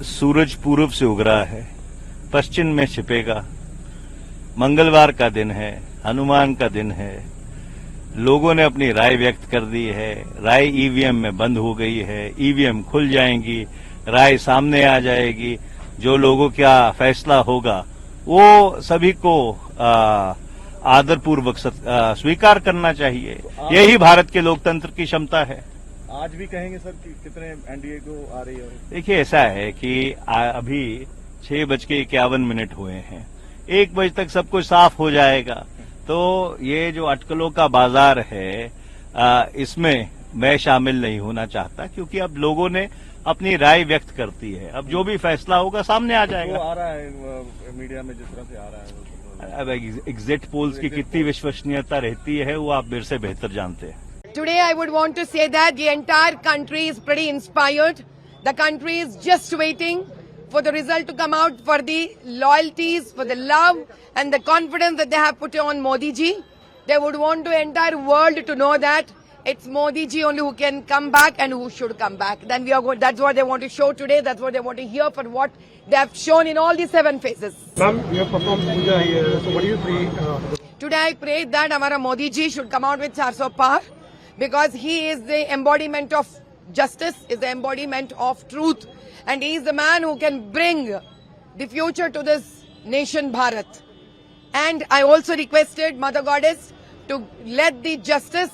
सूरज पूर्व से उग रहा है, पश्चिम में छिपेगा। मंगलवार का दिन है, हनुमान का दिन है। लोगों ने अपनी राय व्यक्त कर दी है। राय ईवीएम में बंद हो गई है, ईवीएम खुल जाएंगी, राय सामने आ जाएगी। जो लोगों का फैसला होगा वो सभी को आदरपूर्वक स्वीकार करना चाहिए। यही भारत के लोकतंत्र की क्षमता है। आज भी कहेंगे सर कि कितने एनडीए को आ रही है? देखिए, ऐसा है कि अभी 6:51 हुए हैं। 1 बजे तक सब कुछ साफ हो जाएगा। तो ये जो अटकलों का बाजार है, इसमें मैं शामिल नहीं होना चाहता, क्योंकि अब लोगों ने अपनी राय व्यक्त करती है। अब जो भी फैसला होगा सामने आ जाएगा। वो आ रहा है मीडिया में, जिस तरह से आ रहा है। अब एग्जिट पोल्स की कितनी विश्वसनीयता रहती है वो आप मेरे से बेहतर जानते हैं। Today I would want to say that the entire country is pretty inspired. The country is just waiting for the result to come out, for the loyalties, for the love and the confidence that they have put on Modi ji. They would want the entire world to know that it's Modi ji only who can come back and who should come back. Then we are going, that's what they want to show today. That's what they want to hear for what they have shown in all the 7 phases. Ma'am, you have performed puja here. So what do you pray? Today I pray that Hamara Modi ji should come out with 400 par, because he is the embodiment of justice, is the embodiment of truth, and he is the man who can bring the future to this nation Bharat. And I also requested Mother Goddess to let the justice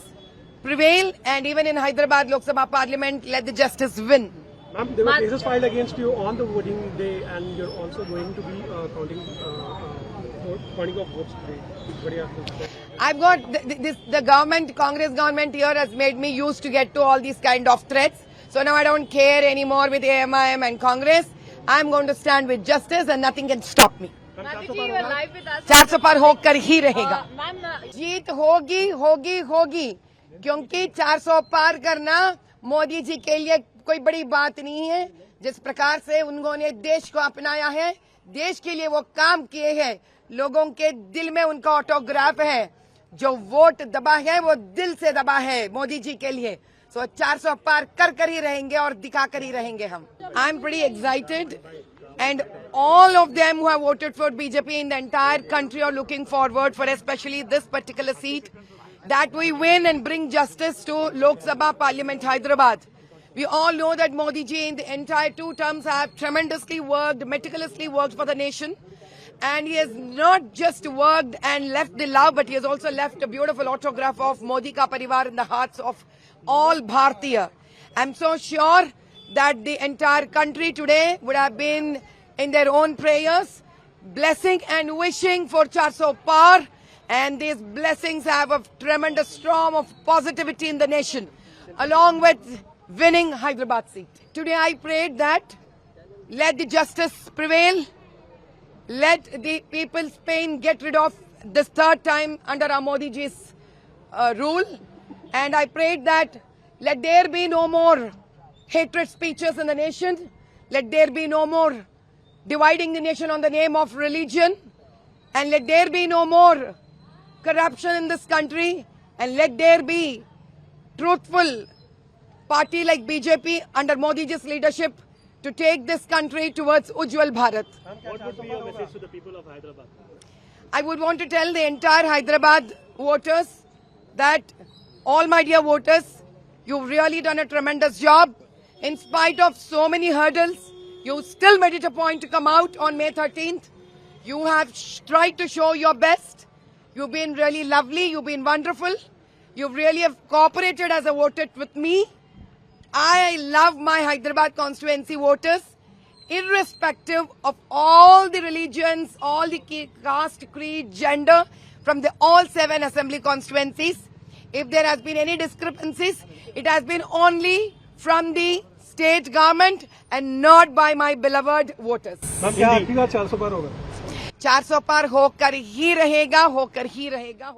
prevail, and even in Hyderabad Lok Sabha Parliament, let the justice win. Ma'am, there were cases filed against you on the voting day, and you're also going to be counting of votes today. What do you have to say? I've got the government, Congress government here has made me used to get to all these kind of threats. So now I don't care anymore with AMIM and Congress. I'm going to stand with justice and nothing can stop me. 400 पार होकर ही रहेगा। जीत होगी होगी होगी, क्योंकि 400 पार करना मोदी जी के लिए कोई बड़ी बात नहीं है। जिस प्रकार से उन्होंने देश को अपनाया है, देश के लिए वो काम किए हैं, लोगों के दिल में उनका ऑटोग्राफ है। जो वोट दबा है वो दिल से दबा है मोदी जी के लिए। सो 400 पार कर ही रहेंगे और दिखा कर ही रहेंगे हम। I am pretty excited, and all of them who have voted for BJP in the entire country are looking forward for especially this particular seat, that we win and bring justice to Lok Sabha Parliament Hyderabad. We all know that Modi ji in the entire 2 terms have tremendously worked, meticulously worked for the nation. And he has not just worked and left the love, but he has also left a beautiful autograph of Modi Ka Parivar in the hearts of all Bharatiya. I'm so sure that the entire country today would have been in their own prayers, blessing and wishing for 400 par. And these blessings have a tremendous storm of positivity in the nation, along with winning Hyderabad seat. Today I prayed that let the justice prevail. Let the people's pain get rid of this 3rd time under our Modi ji's rule. And I prayed that let there be no more hatred speeches in the nation. Let there be no more dividing the nation on the name of religion. And let there be no more corruption in this country. And let there be truthful party like BJP under Modi ji's leadership to take this country towards Ujjwal Bharat. What would be your message to the people of Hyderabad? I would want to tell the entire Hyderabad voters that, all my dear voters, you've really done a tremendous job. In spite of so many hurdles, you still made it a point to come out on May 13th. You have tried to show your best. You've been really lovely. You've been wonderful. You really have cooperated as a voter with me. I love my Hyderabad constituency voters, irrespective of all the religions, all the caste, creed, gender, from the all 7 assembly constituencies. If there has been any discrepancies, it has been only from the state government and not by my beloved voters. Ma'am, क्या आपकी बात 400 पार होगा? 400 पार होकर ही रहेगा, होकर ही रहेगा।